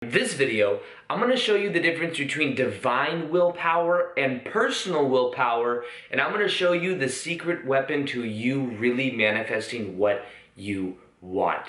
In this video, I'm going to show you the difference between divine willpower and personal willpower, and I'm going to show you the secret weapon to you really manifesting what you want.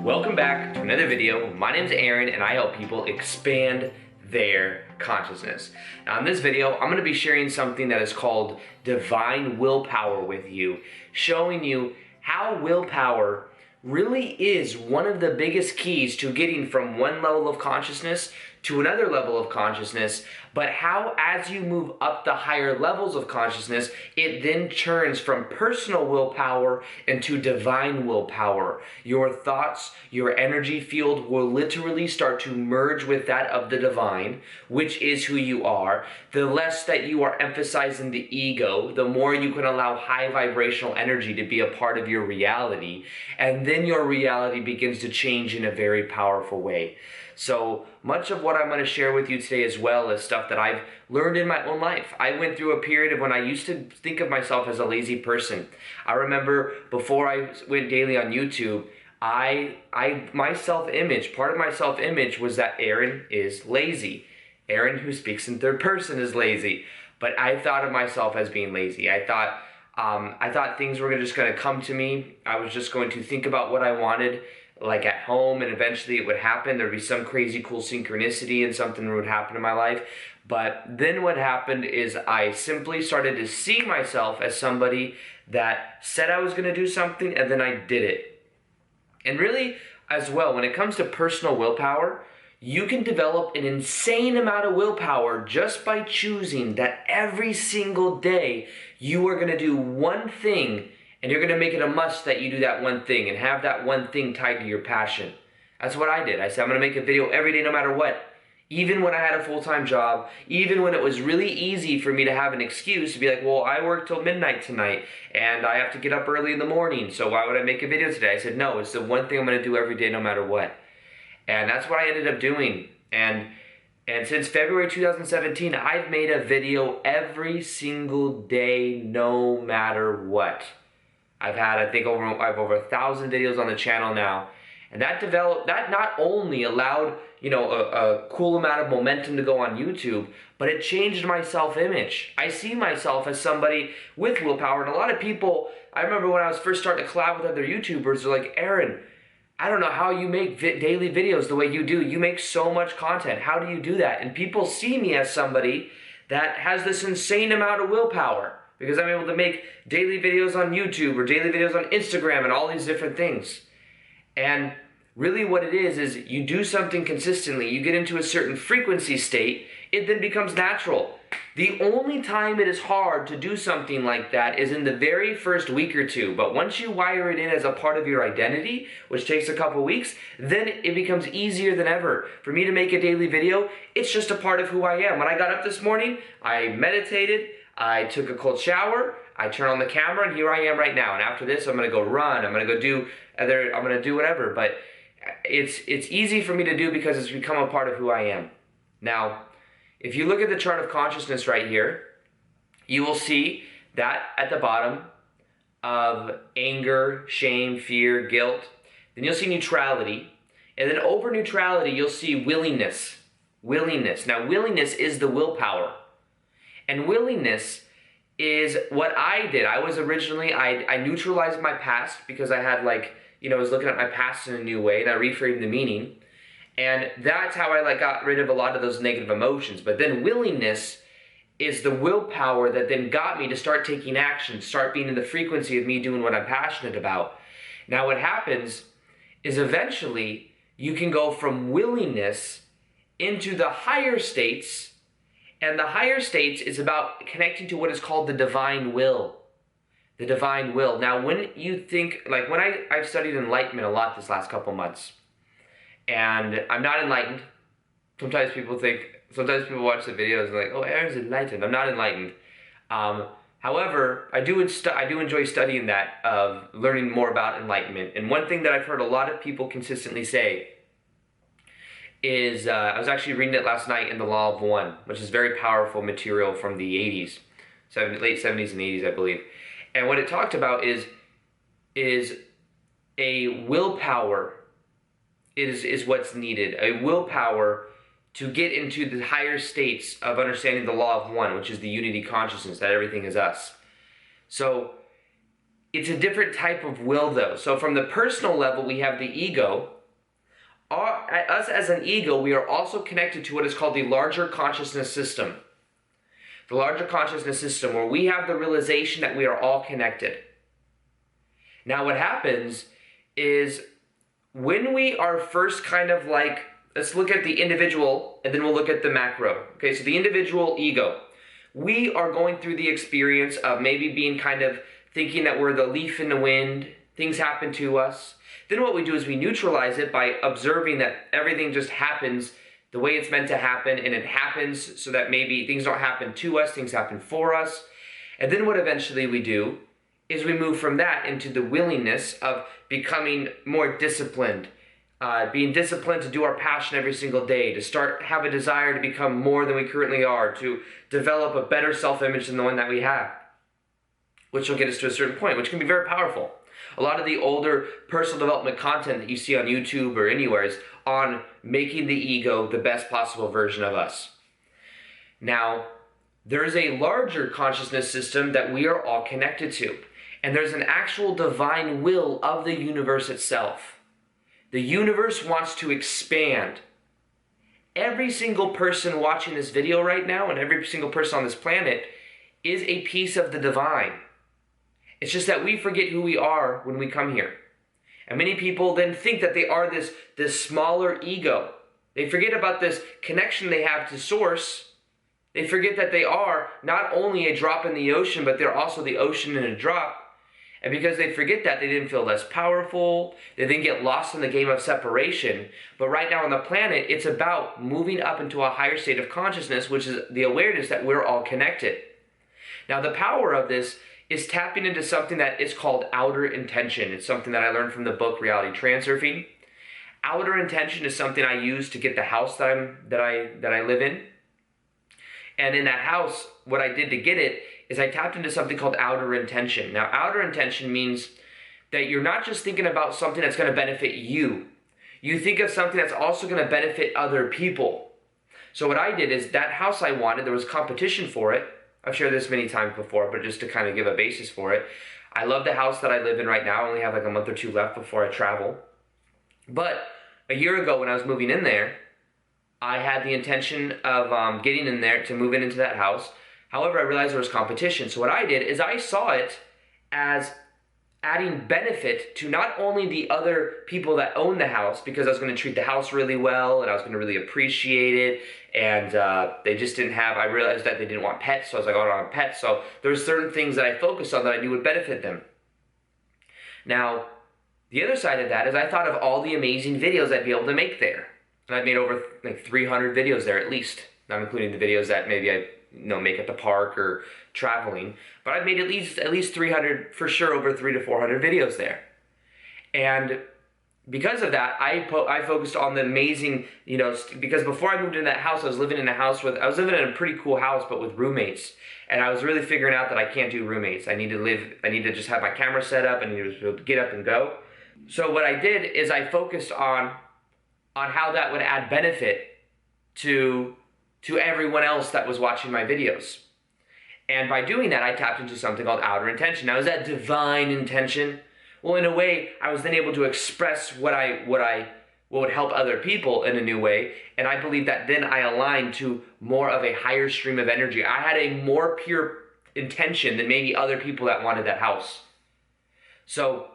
Welcome back to another video. My name is Aaron and I help people expand their consciousness. Now in this video, I'm going to be sharing something that is called divine willpower with you, showing you how willpower really is one of the biggest keys to getting from one level of consciousness to another level of consciousness, but how as you move up the higher levels of consciousness, it then turns from personal willpower into divine willpower. Your thoughts, your energy field will literally start to merge with that of the divine, which is who you are. The less that you are emphasizing the ego, the more you can allow high vibrational energy to be a part of your reality, and then your reality begins to change in a very powerful way. So much of what I'm going to share with you today as well is stuff that I've learned in my own life. I went through a period of when I used to think of myself as a lazy person. I remember before I went daily on YouTube, my self-image, part of my self-image was that Aaron is lazy. Aaron who speaks in third person is lazy. But I thought of myself as being lazy. I thought things were just going to come to me. I was just going to think about what I wanted, like at home, and eventually it would happen. There'd be some crazy cool synchronicity and something would happen in my life. But then what happened is I simply started to see myself as somebody that said I was going to do something and then I did it. And really, as well, when it comes to personal willpower, you can develop an insane amount of willpower just by choosing that every single day you are going to do one thing, and you're going to make it a must that you do that one thing and have that one thing tied to your passion. That's what I did. I said, I'm going to make a video every day no matter what. Even when I had a full-time job, even when it was really easy for me to have an excuse to be like, well, I work till midnight tonight and I have to get up early in the morning, so why would I make a video today? I said, no, it's the one thing I'm going to do every day no matter what. And that's what I ended up doing. And since February 2017, I've made a video every single day no matter what. I have over 1,000 videos on the channel now, and that not only allowed, a cool amount of momentum to go on YouTube, but it changed my self-image. I see myself as somebody with willpower, and a lot of people, I remember when I was first starting to collab with other YouTubers, they're like, Aaron, I don't know how you make daily videos the way you do. You make so much content. How do you do that? And people see me as somebody that has this insane amount of willpower, because I'm able to make daily videos on YouTube or daily videos on Instagram and all these different things. And really what it is you do something consistently, you get into a certain frequency state, it then becomes natural. The only time it is hard to do something like that is in the very first week or two. But once you wire it in as a part of your identity, which takes a couple weeks, then it becomes easier than ever. For me to make a daily video, it's just a part of who I am. When I got up this morning, I meditated, I took a cold shower, I turned on the camera, and here I am right now. And after this, I'm going to go run, I'm going to do whatever. But it's easy for me to do because it's become a part of who I am. Now, if you look at the chart of consciousness right here, you will see that at the bottom of anger, shame, fear, guilt. Then you'll see neutrality. And then over neutrality, you'll see willingness. Willingness. Now, willingness is the willpower. And willingness is what I did. I was originally, I neutralized my past because I had I was looking at my past in a new way, and I reframed the meaning. And that's how I got rid of a lot of those negative emotions. But then willingness is the willpower that then got me to start taking action, start being in the frequency of me doing what I'm passionate about. Now what happens is eventually you can go from willingness into the higher states. And the higher states is about connecting to what is called the divine will. The divine will. Now, when you think, when I've studied enlightenment a lot this last couple months, and I'm not enlightened. Sometimes people watch the videos and like, oh, Aaron's enlightened. I'm not enlightened. However, I do enjoy studying that, of learning more about enlightenment. And one thing that I've heard a lot of people consistently say is, I was actually reading it last night in The Law of One, which is very powerful material from the 80s, late 70s and 80s, I believe. And what it talked about is a willpower is what's needed. A willpower to get into the higher states of understanding the law of one, which is the unity consciousness, that everything is us. So it's a different type of will though. So from the personal level, we have the ego. Us as an ego, we are also connected to what is called the larger consciousness system. The larger consciousness system, where we have the realization that we are all connected. Now what happens is when we are first kind of like, let's look at the individual and then we'll look at the macro. Okay, so the individual ego. We are going through the experience of maybe being kind of thinking that we're the leaf in the wind, things happen to us. Then what we do is we neutralize it by observing that everything just happens the way it's meant to happen, and it happens so that maybe things don't happen to us, things happen for us. And then what eventually we do is we move from that into the willingness of becoming more disciplined, being disciplined to do our passion every single day, to have a desire to become more than we currently are, to develop a better self-image than the one that we have, which will get us to a certain point, which can be very powerful. A lot of the older personal development content that you see on YouTube or anywhere is on making the ego the best possible version of us. Now, there is a larger consciousness system that we are all connected to, and there's an actual divine will of the universe itself. The universe wants to expand. Every single person watching this video right now and every single person on this planet is a piece of the divine. It's just that we forget who we are when we come here. And many people then think that they are this smaller ego. They forget about this connection they have to source. They forget that they are not only a drop in the ocean, but they're also the ocean in a drop. And because they forget that, they didn't feel less powerful. They then get lost in the game of separation. But right now on the planet, it's about moving up into a higher state of consciousness, which is the awareness that we're all connected. Now the power of this is tapping into something that is called outer intention. It's something that I learned from the book Reality Transurfing. Outer intention is something I use to get the house that I live in. And in that house, what I did to get it is I tapped into something called outer intention. Now, outer intention means that you're not just thinking about something that's going to benefit you. You think of something that's also going to benefit other people. So what I did is that house I wanted, there was competition for it. I've shared this many times before, but just to kind of give a basis for it. I love the house that I live in right now. I only have like a month or two left before I travel. But a year ago when I was moving in there, I had the intention of getting in there to move into that house. However, I realized there was competition. So what I did is I saw it as adding benefit to not only the other people that own the house, because I was going to treat the house really well and I was going to really appreciate it. And they just didn't have, I realized that they didn't want pets. So I was like, I don't want pets. So there's certain things that I focused on that I knew would benefit them. Now, the other side of that is I thought of all the amazing videos I'd be able to make there. And I've made over like 300 videos there at least, not including the videos that maybe I make at the park or traveling. But I've made at least 300, for sure over 300 to 400 videos there. And because of that, I focused on the amazing, because before I moved into that house, I was living in a pretty cool house, but with roommates. And I was really figuring out that I can't do roommates. I need to just have my camera set up and just be able to get up and go. So what I did is I focused on how that would add benefit to everyone else that was watching my videos. And by doing that, I tapped into something called outer intention. Now, is that divine intention? Well, in a way, I was then able to express what would help other people in a new way. And I believe that then I aligned to more of a higher stream of energy. I had a more pure intention than maybe other people that wanted that house. So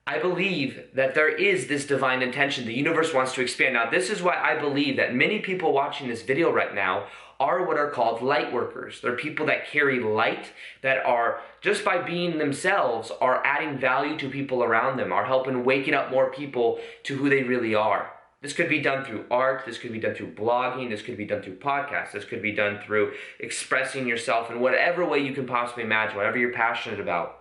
I believe that there is this divine intention. The universe wants to expand. Now, this is why I believe that many people watching this video right now are what are called light workers. They're people that carry light, that are, just by being themselves, are adding value to people around them, are helping waking up more people to who they really are. This could be done through art, this could be done through blogging, this could be done through podcasts, this could be done through expressing yourself in whatever way you can possibly imagine, whatever you're passionate about.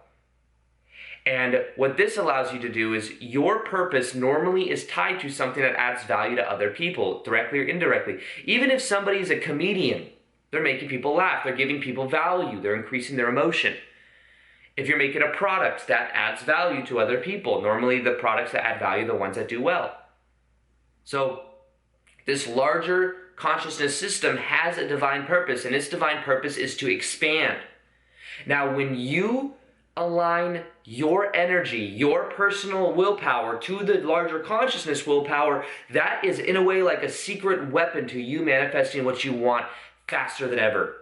And what this allows you to do is your purpose normally is tied to something that adds value to other people, directly or indirectly. Even if somebody is a comedian, they're making people laugh, they're giving people value, they're increasing their emotion. If you're making a product that adds value to other people, normally the products that add value are the ones that do well. So this larger consciousness system has a divine purpose, and its divine purpose is to expand. Now, when you align your energy, your personal willpower to the larger consciousness willpower, that is in a way like a secret weapon to you manifesting what you want faster than ever.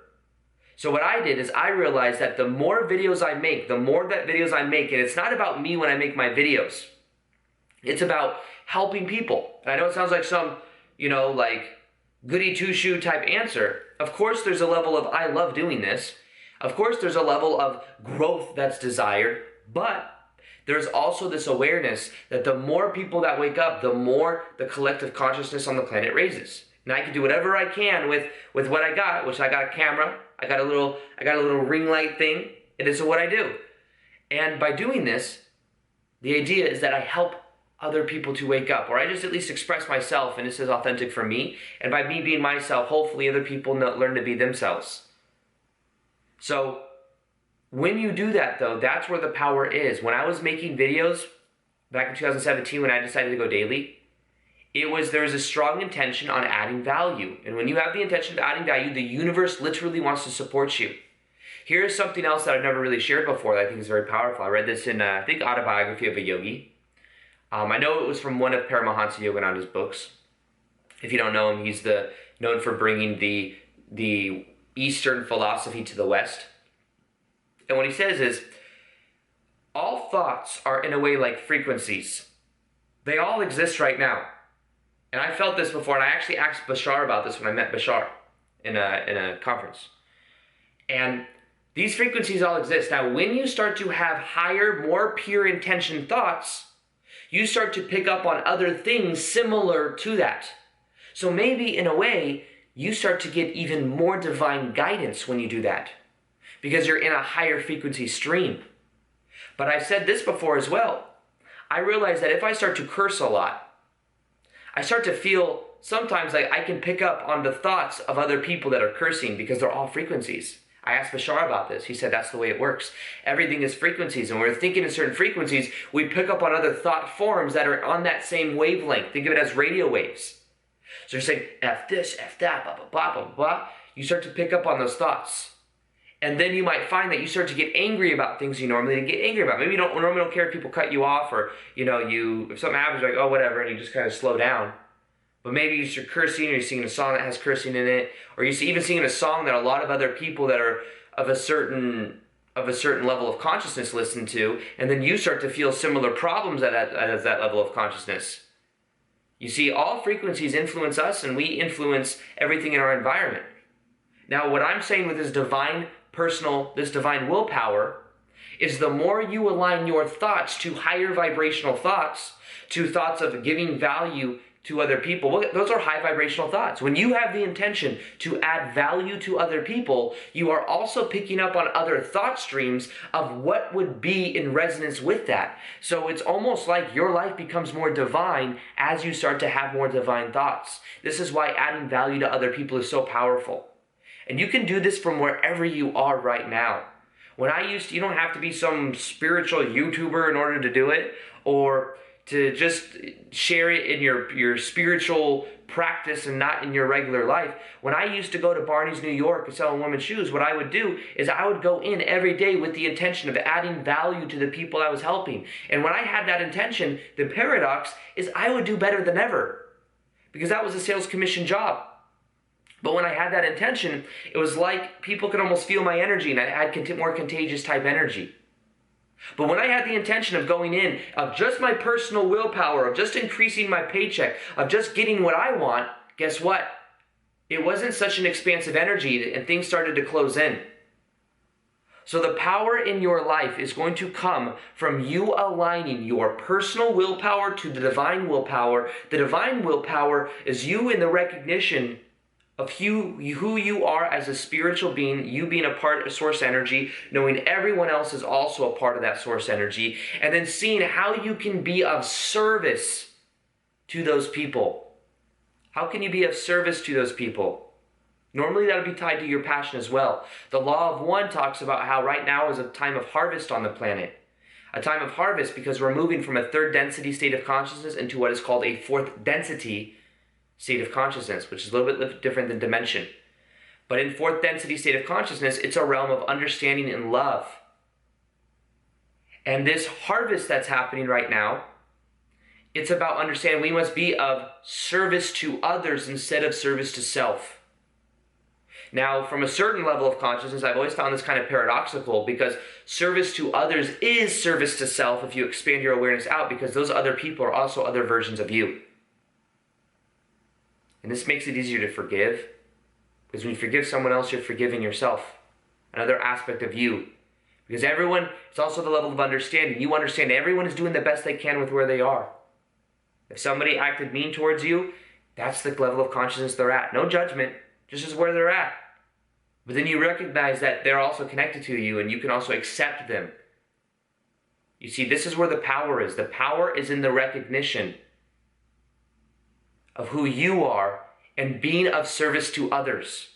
So what I did is I realized that the more videos I make, and it's not about me when I make my videos. It's about helping people. And I know it sounds like some, like goody two-shoe type answer. Of course there's a level of I love doing this. Of course there's a level of growth that's desired, but there's also this awareness that the more people that wake up, the more the collective consciousness on the planet raises. And I can do whatever I can with what I got, which I got a camera, I got a little ring light thing, and this is what I do. And by doing this, the idea is that I help other people to wake up, or I just at least express myself, and this is authentic for me. And by me being myself, hopefully other people learn to be themselves. So when you do that though, that's where the power is. When I was making videos back in 2017, when I decided to go daily, there was a strong intention on adding value. And when you have the intention of adding value, the universe literally wants to support you. Here's something else that I've never really shared before that I think is very powerful. I read this in, I think, Autobiography of a Yogi. I know it was from one of Paramahansa Yogananda's books. If you don't know him, he's known for bringing the Eastern philosophy to the West. And what he says is, all thoughts are in a way like frequencies. They all exist right now. And I felt this before, and I actually asked Bashar about this when I met Bashar in a conference. And these frequencies all exist. Now, when you start to have higher, more pure intention thoughts, you start to pick up on other things similar to that. So maybe, in a way, you start to get even more divine guidance when you do that, because you're in a higher frequency stream. But I've said this before as well. I realize that if I start to curse a lot, I start to feel sometimes like I can pick up on the thoughts of other people that are cursing because they're all frequencies. I asked Bashar about this. He said that's the way it works. Everything is frequencies, and when we're thinking in certain frequencies, we pick up on other thought forms that are on that same wavelength. Think of it as radio waves. So you're saying, F this, F that, blah, blah, blah, blah, blah. You start to pick up on those thoughts. And then you might find that you start to get angry about things you normally get angry about. Maybe you normally don't care if people cut you off, or if something happens, you're like, oh, whatever, and you just kind of slow down. But maybe you're cursing, or you're singing a song that has cursing in it, or you're even singing a song that a lot of other people that are of a certain level of consciousness listen to, and then you start to feel similar problems at that level of consciousness. You see, all frequencies influence us, and we influence everything in our environment. Now, what I'm saying with this divine willpower is the more you align your thoughts to higher vibrational thoughts, to thoughts of giving value to other people. Well, those are high vibrational thoughts. When you have the intention to add value to other people, you are also picking up on other thought streams of what would be in resonance with that. So it's almost like your life becomes more divine as you start to have more divine thoughts. This is why adding value to other people is so powerful. And you can do this from wherever you are right now. You don't have to be some spiritual YouTuber in order to do it, or to just share it in your spiritual practice and not in your regular life. When I used to go to Barney's, New York and sell women's shoes, what I would do is I would go in every day with the intention of adding value to the people I was helping. And when I had that intention, the paradox is I would do better than ever, because that was a sales commission job. But when I had that intention, it was like people could almost feel my energy, and I had more contagious type energy. But when I had the intention of going in, of just my personal willpower, of just increasing my paycheck, of just getting what I want, guess what? It wasn't such an expansive energy, and things started to close in. So the power in your life is going to come from you aligning your personal willpower to the divine willpower. The divine willpower is you in the recognition of who you are as a spiritual being, you being a part of source energy, knowing everyone else is also a part of that source energy, and then seeing how you can be of service to those people. How can you be of service to those people? Normally that would be tied to your passion as well. The law of one talks about how right now is a time of harvest on the planet. A time of harvest because we're moving from a third density state of consciousness into what is called a fourth density state of consciousness, which is a little bit different than dimension. But in fourth density state of consciousness, it's a realm of understanding and love. And this harvest that's happening right now, it's about understanding we must be of service to others instead of service to self. Now, from a certain level of consciousness, I've always found this kind of paradoxical, because service to others is service to self if you expand your awareness out, because those other people are also other versions of you. And this makes it easier to forgive, because when you forgive someone else, you're forgiving yourself, another aspect of you. Because everyone, it's also the level of understanding. You understand everyone is doing the best they can with where they are. If somebody acted mean towards you, that's the level of consciousness they're at. No judgment, just as where they're at. But then you recognize that they're also connected to you, and you can also accept them. You see, this is where the power is. The power is in the recognition of who you are and being of service to others.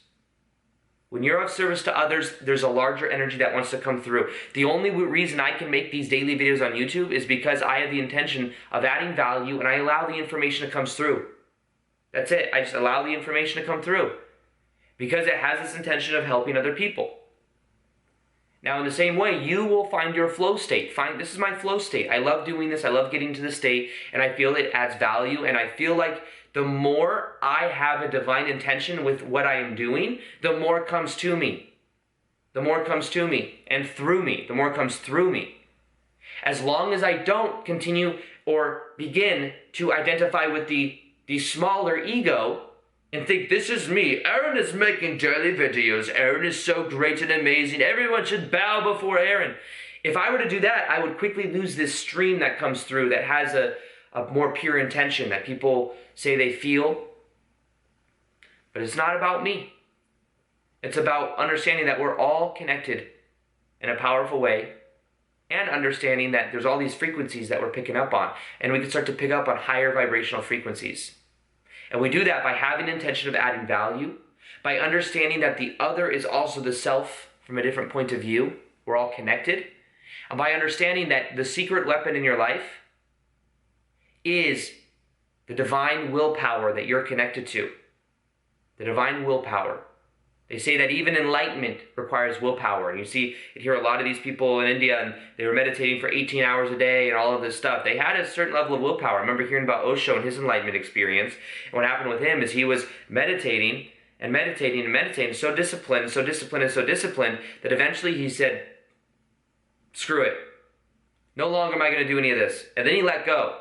When you're of service to others, there's a larger energy that wants to come through. The only reason I can make these daily videos on YouTube is because I have the intention of adding value, and I allow the information to come through. That's it. I just allow the information to come through, because it has this intention of helping other people. Now, in the same way, you will find your flow state. This is my flow state. I love doing this. I love getting to the state, and I feel it adds value, and I feel like the more I have a divine intention with what I am doing, the more comes to me. The more comes to me and through me. The more comes through me. As long as I don't continue or begin to identify with the smaller ego and think, this is me. Aaron is making daily videos. Aaron is so great and amazing. Everyone should bow before Aaron. If I were to do that, I would quickly lose this stream that comes through that has a more pure intention that people say they feel. But it's not about me. It's about understanding that we're all connected in a powerful way, and understanding that there's all these frequencies that we're picking up on, and we can start to pick up on higher vibrational frequencies. And we do that by having the intention of adding value, by understanding that the other is also the self from a different point of view. We're all connected. And by understanding that the secret weapon in your life is the divine willpower that you're connected to. The divine willpower. They say that even enlightenment requires willpower. And you hear a lot of these people in India, and they were meditating for 18 hours a day and all of this stuff. They had a certain level of willpower. I remember hearing about Osho and his enlightenment experience. And what happened with him is he was meditating and meditating and meditating, so disciplined that eventually he said, screw it. No longer am I going to do any of this. And then he let go.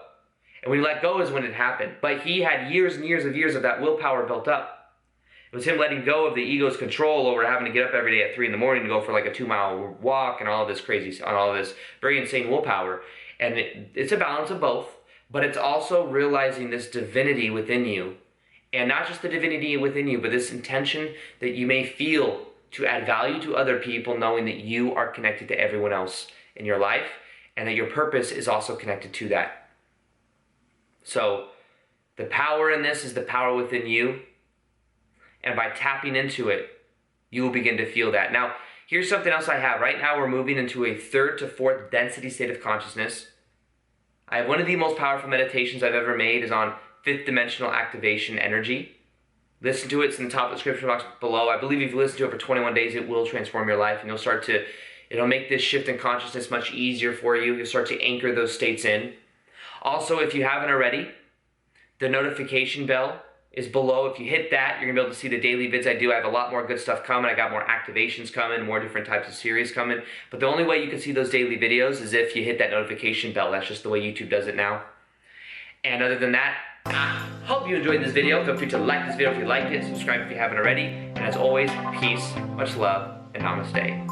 And when he let go is when it happened. But he had years and years of that willpower built up. It was him letting go of the ego's control over having to get up every day at 3 in the morning to go for like a 2-mile walk and all this crazy, on all this very insane willpower. And it's a balance of both, but it's also realizing this divinity within you. And not just the divinity within you, but this intention that you may feel to add value to other people, knowing that you are connected to everyone else in your life, and that your purpose is also connected to that. So the power in this is the power within you. And by tapping into it, you will begin to feel that. Now, here's something else I have. Right now, we're moving into a 3rd to 4th density state of consciousness. I have one of the most powerful meditations I've ever made is on 5th dimensional activation energy. Listen to it. It's in the top of the description box below. I believe if you listen to it for 21 days, it will transform your life, and it'll make this shift in consciousness much easier for you. You'll start to anchor those states in. Also, if you haven't already, the notification bell is below. If you hit that, you're going to be able to see the daily vids I do. I have a lot more good stuff coming. I got more activations coming, more different types of series coming. But the only way you can see those daily videos is if you hit that notification bell. That's just the way YouTube does it now. And other than that, I hope you enjoyed this video. Feel free to like this video if you liked it, subscribe if you haven't already. And as always, peace, much love, and namaste.